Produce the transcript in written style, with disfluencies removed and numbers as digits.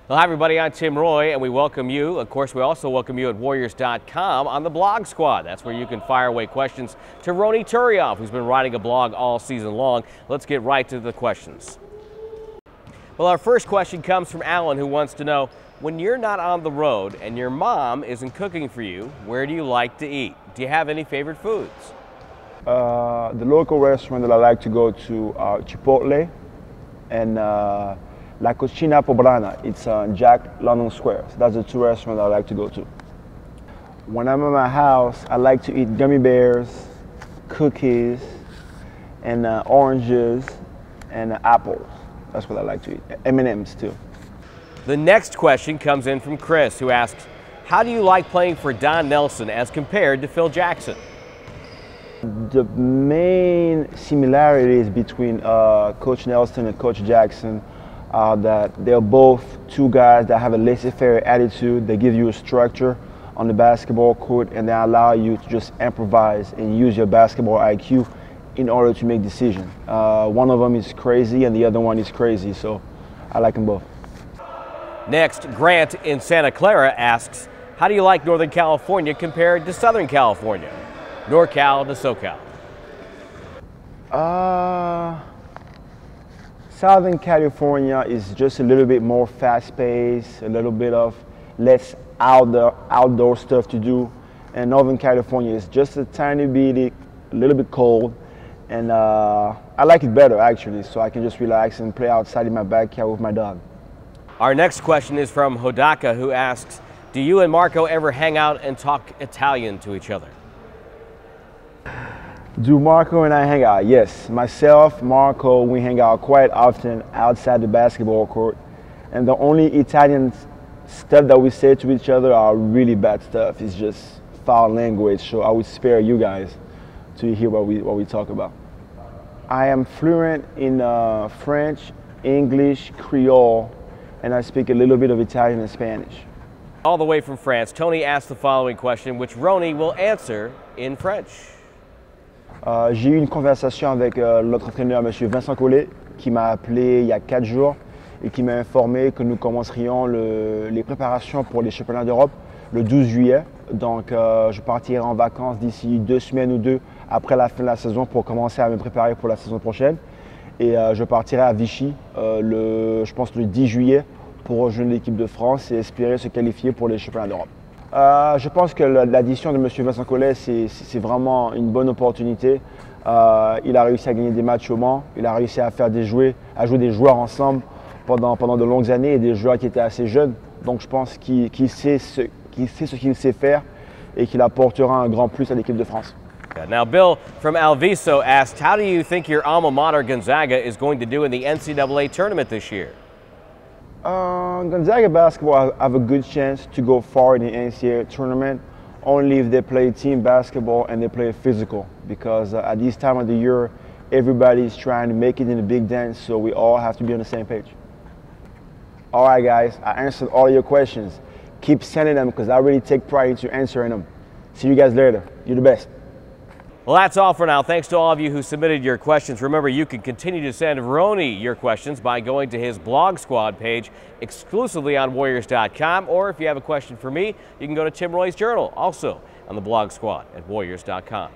Well, hi everybody, I'm Tim Roy and we welcome you. Of course, we also welcome you at Warriors.com on the Blog Squad. That's where you can fire away questions to Ronny Turiaf, who's been writing a blog all season long. Let's get right to the questions. Well, our first question comes from Alan, who wants to know, when you're not on the road and your mom isn't cooking for you, where do you like to eat? Do you have any favorite foods? The local restaurant that I like to go to are Chipotle and La Cucina Poblana. It's on Jack London Square. So that's the two restaurants I like to go to. When I'm at my house, I like to eat gummy bears, cookies, and oranges and apples. That's what I like to eat. M&Ms too. The next question comes in from Chris, who asks, how do you like playing for Don Nelson as compared to Phil Jackson? The main similarities between Coach Nelson and Coach Jackson are that they're both two guys that have a laissez-faire attitude. They give you a structure on the basketball court and they allow you to just improvise and use your basketball IQ in order to make decisions. One of them is crazy and the other one is crazy, so I like them both. Next, Grant in Santa Clara asks, how do you like Northern California compared to Southern California? NorCal to SoCal. Southern California is just a little bit more fast-paced, a little bit of less outdoor stuff to do. And Northern California is just a tiny bit, a little bit cold. And I like it better, actually, so I can just relax and play outside in my backyard with my dog. Our next question is from Hodaka, who asks, do you and Marco ever hang out and talk Italian to each other? Do Marco and I hang out? Yes. Myself, Marco, we hang out quite often outside the basketball court. And the only Italian stuff that we say to each other are really bad stuff. It's just foul language, so I would spare you guys to hear what we talk about. I am fluent in French, English, Creole, and I speak a little bit of Italian and Spanish. All the way from France, Tony asked the following question, which Ronny will answer in French. J'ai eu une conversation avec notre entraîneur, M. Vincent Collet, qui m'a appelé il y a 4 jours et qui m'a informé que nous commencerions les préparations pour les championnats d'Europe le 12 juillet. Donc je partirai en vacances d'ici 2 semaines ou 2 après la fin de la saison pour commencer à me préparer pour la saison prochaine. Et je partirai à Vichy, je pense le 10 juillet, pour rejoindre l'équipe de France et espérer se qualifier pour les championnats d'Europe. Je pense que l'addition de M. Vincent Collet, c'est vraiment une bonne opportunité. Il a réussi à gagner des matchs au Mans, il a réussi à jouer des joueurs ensemble pendant de longues années et des joueurs qui étaient assez jeunes. Donc je pense qu'il sait ce qu'il sait faire et qu'il apportera un grand plus à l'équipe de France. Now, Bill from Alviso asked, how do you think your alma mater Gonzaga is going to do in the NCAA tournament this year? Gonzaga basketball have a good chance to go far in the NCAA tournament only if they play team basketball and they play physical, because at this time of the year everybody's trying to make it in the big dance, so we all have to be on the same page. All right guys, I answered all your questions. Keep sending them because I really take pride into answering them. See you guys later. You're the best. Well, that's all for now. Thanks to all of you who submitted your questions. Remember, you can continue to send Ronny your questions by going to his Blog Squad page exclusively on Warriors.com, or if you have a question for me, you can go to Tim Roy's Journal, also on the Blog Squad at Warriors.com.